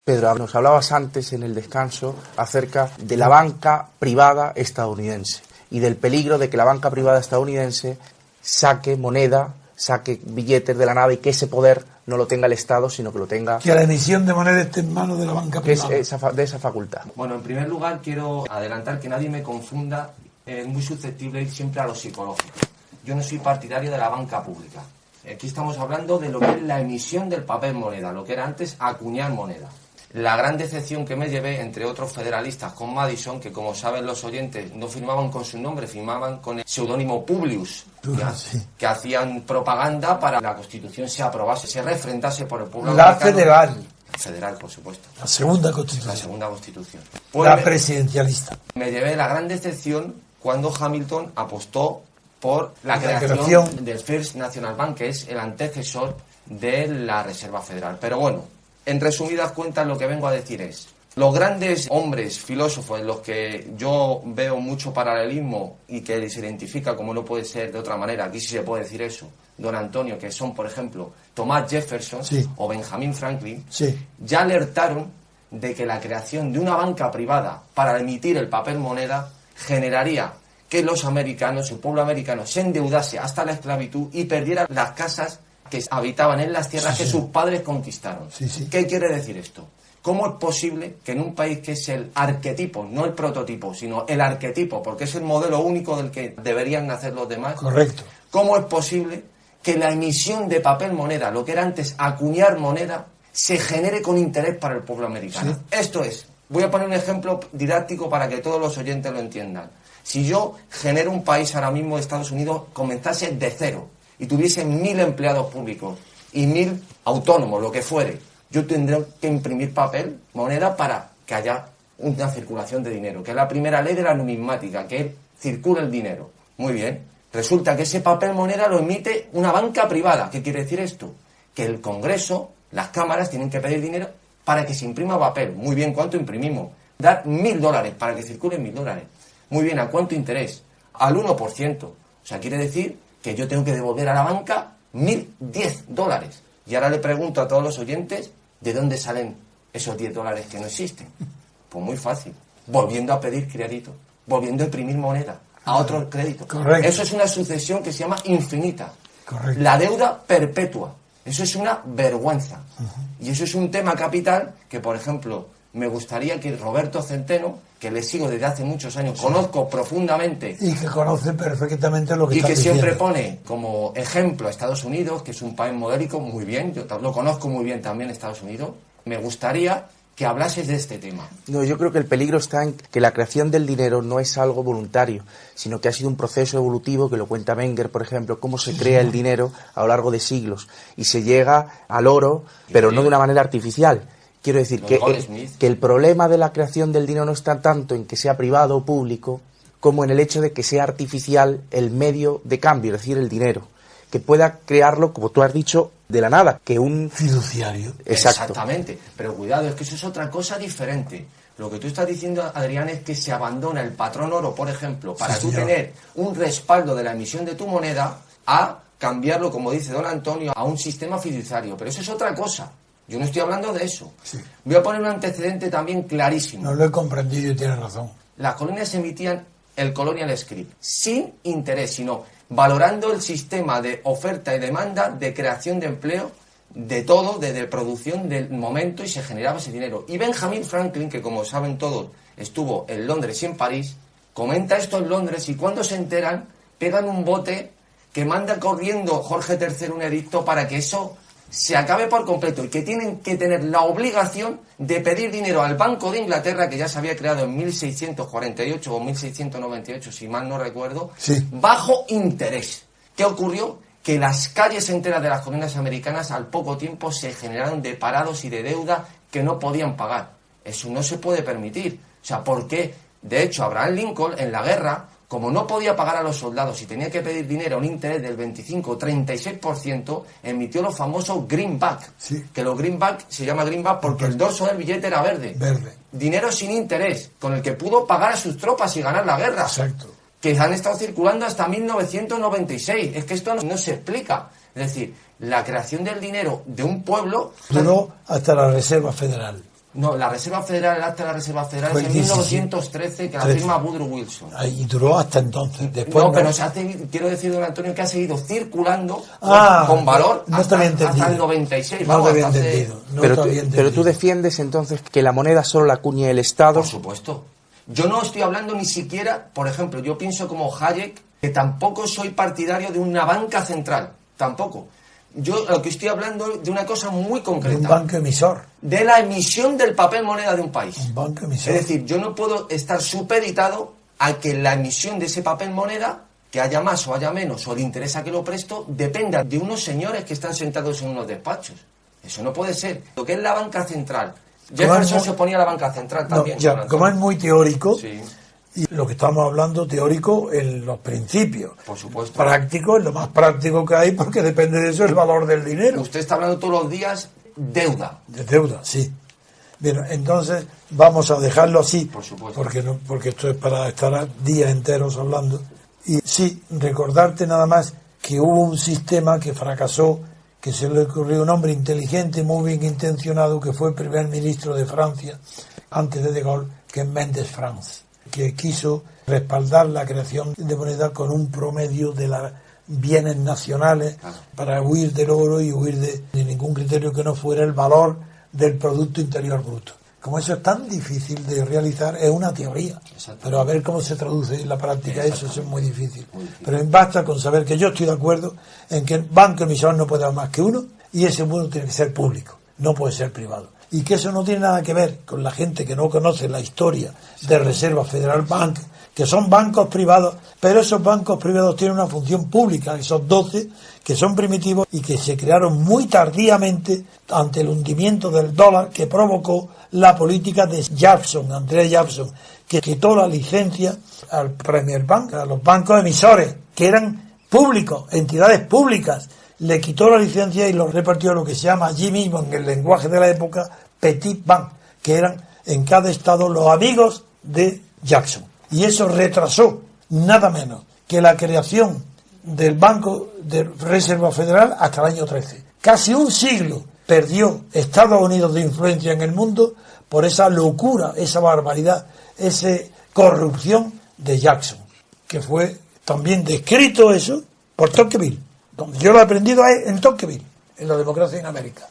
Pedro, nos hablabas antes en el descanso acerca de la banca privada estadounidense y del peligro de que la banca privada estadounidense saque moneda, saque billetes de la nada y que ese poder no lo tenga el Estado, sino que lo tenga... Que la emisión de moneda esté en manos de la banca privada. De esa facultad. Bueno, en primer lugar quiero adelantar que nadie me confunda, es muy susceptible ir siempre a lo psicológico. Yo no soy partidario de la banca pública. Aquí estamos hablando de lo que es la emisión del papel moneda, lo que era antes acuñar moneda. La gran decepción que me llevé, entre otros federalistas, con Madison, que como saben los oyentes, no firmaban con su nombre, firmaban con el seudónimo Publius, que hacían propaganda para que la Constitución se aprobase, se refrendase por el pueblo americano. Federal. Federal, por supuesto. La segunda Constitución. La segunda Constitución. Pues la presidencialista. Me llevé la gran decepción cuando Hamilton apostó por la creación del First National Bank, que es el antecesor de la Reserva Federal. Pero bueno, en resumidas cuentas, lo que vengo a decir es, los grandes hombres filósofos en los que yo veo mucho paralelismo y que se identifica como no puede ser de otra manera, aquí sí se puede decir eso, don Antonio, que son, por ejemplo, Thomas Jefferson o Benjamin Franklin, ya alertaron de que la creación de una banca privada para emitir el papel moneda generaría que los americanos, el pueblo americano, se endeudase hasta la esclavitud y perdiera las casas que habitaban en las tierras que sus padres conquistaron. ¿Qué quiere decir esto? ¿Cómo es posible que en un país que es el arquetipo, no el prototipo, sino el arquetipo, porque es el modelo único del que deberían nacer los demás? Correcto. ¿Cómo es posible que la emisión de papel moneda, lo que era antes acuñar moneda, se genere con interés para el pueblo americano? Esto es, voy a poner un ejemplo didáctico para que todos los oyentes lo entiendan. Si yo genero un país ahora mismo, Estados Unidos, comenzase de cero, y tuviese 1.000 empleados públicos y 1.000 autónomos, lo que fuere, yo tendré que imprimir papel, moneda, para que haya una circulación de dinero, que es la primera ley de la numismática, que circula el dinero. Muy bien. Resulta que ese papel moneda lo emite una banca privada. ¿Qué quiere decir esto? Que el Congreso, las cámaras, tienen que pedir dinero para que se imprima papel. Muy bien, ¿cuánto imprimimos? Dar $1.000 para que circulen $1.000. Muy bien, ¿a cuánto interés? Al 1%. O sea, quiere decir que yo tengo que devolver a la banca $1.010. Y ahora le pregunto a todos los oyentes, ¿de dónde salen esos $10 que no existen? Pues muy fácil, volviendo a pedir crédito, volviendo a imprimir moneda, a otro crédito. Correcto. Eso es una sucesión que se llama infinita. Correcto. La deuda perpetua. Eso es una vergüenza. Y eso es un tema capital que, por ejemplo, me gustaría que Roberto Centeno, que le sigo desde hace muchos años, conozco profundamente. Y que conoce perfectamente lo que está diciendo. Y que siempre pone como ejemplo a Estados Unidos, que es un país modélico, muy bien, yo lo conozco muy bien también, Estados Unidos. Me gustaría que hablases de este tema. No, yo creo que el peligro está en que la creación del dinero no es algo voluntario, sino que ha sido un proceso evolutivo, que lo cuenta Wenger, por ejemplo, cómo se crea el dinero a lo largo de siglos. Y se llega al oro, pero no de una manera artificial. Quiero decir que el problema de la creación del dinero no está tanto en que sea privado o público, como en el hecho de que sea artificial el medio de cambio, es decir, el dinero. Que pueda crearlo, como tú has dicho, de la nada, que un fiduciario. Exacto. Exactamente, pero cuidado, es que eso es otra cosa diferente. Lo que tú estás diciendo, Adrián, es que se abandona el patrón oro, por ejemplo, para tú tener un respaldo de la emisión de tu moneda, a cambiarlo, como dice don Antonio, a un sistema fiduciario. Pero eso es otra cosa. Yo no estoy hablando de eso. Voy a poner un antecedente también clarísimo. No lo he comprendido y tienes razón. Las colonias emitían el colonial script sin interés, sino valorando el sistema de oferta y demanda, de creación de empleo, de todo, de producción del momento, y se generaba ese dinero. Y Benjamin Franklin, que como saben todos estuvo en Londres y en París, comenta esto en Londres, y cuando se enteran pegan un bote que manda corriendo Jorge III un edicto para que eso se acabe por completo, y que tienen que tener la obligación de pedir dinero al Banco de Inglaterra, que ya se había creado en 1648 o 1698, si mal no recuerdo, bajo interés. ¿Qué ocurrió? Que las calles enteras de las colonias americanas al poco tiempo se generaron de parados y de deuda que no podían pagar. Eso no se puede permitir. O sea, ¿por qué? De hecho, Abraham Lincoln en la guerra, como no podía pagar a los soldados y tenía que pedir dinero a un interés del 25 o 36%, emitió los famosos greenback. Que los greenback se llama greenback porque el dorso del billete era verde. Dinero sin interés, con el que pudo pagar a sus tropas y ganar la guerra. Exacto. Que han estado circulando hasta 1996. Es que esto no se explica. Es decir, la creación del dinero de un pueblo... Duró hasta la Reserva Federal. No, la Reserva Federal, el acta de la Reserva Federal Fue es en 1913, que la firma Woodrow Wilson. Y duró hasta entonces. Después no, pero quiero decir, don Antonio, que ha seguido circulando con valor no hasta el 96. No te había entendido. Pero tú defiendes entonces que la moneda solo la acuñe el Estado. Por supuesto. Yo no estoy hablando ni siquiera, por ejemplo, yo pienso como Hayek, que tampoco soy partidario de una banca central. Tampoco. Yo lo que estoy hablando de una cosa muy concreta. De un banco emisor. De la emisión del papel moneda de un país. Un banco emisor. Es decir, yo no puedo estar supeditado a que la emisión de ese papel moneda, que haya más o haya menos, o el interés a que lo presto, dependa de unos señores que están sentados en unos despachos. Eso no puede ser. Lo que es la banca central. Jefferson se oponía a la banca central también. No, como es muy teórico, sí. Y lo que estamos hablando teórico en los principios. Por supuesto. Práctico es lo más práctico que hay porque depende de eso el valor del dinero. Usted está hablando todos los días deuda. De deuda, sí. Bien, entonces vamos a dejarlo así. Por supuesto. Porque esto es para estar días enteros hablando. Y sí, recordarte nada más que hubo un sistema que fracasó, que se le ocurrió a un hombre inteligente, muy bien intencionado, que fue el primer ministro de Francia, antes de Gaulle, que es Mendes France, que quiso respaldar la creación de moneda con un promedio de los bienes nacionales para huir del oro y huir de ningún criterio que no fuera el valor del Producto Interior Bruto. Como eso es tan difícil de realizar, es una teoría, pero a ver cómo se traduce en la práctica eso es muy difícil. Pero basta con saber que yo estoy de acuerdo en que el banco emisor no puede haber más que uno y ese uno tiene que ser público, no puede ser privado. Y que eso no tiene nada que ver con la gente que no conoce la historia de Reserva Federal Bank, que son bancos privados, pero esos bancos privados tienen una función pública, esos 12 que son primitivos y que se crearon muy tardíamente ante el hundimiento del dólar que provocó la política de Jackson, André Jackson, que quitó la licencia al Premier Bank, a los bancos emisores, que eran públicos, entidades públicas, le quitó la licencia y los repartió a lo que se llama allí mismo, en el lenguaje de la época, Petit Bank, que eran en cada estado los amigos de Jackson. Y eso retrasó nada menos que la creación del Banco de Reserva Federal hasta el año 13. Casi un siglo perdió Estados Unidos de influencia en el mundo por esa locura, esa barbaridad, esa corrupción de Jackson, que fue también descrito eso por Tocqueville. Donde yo lo he aprendido es en Tocqueville, en la democracia en América.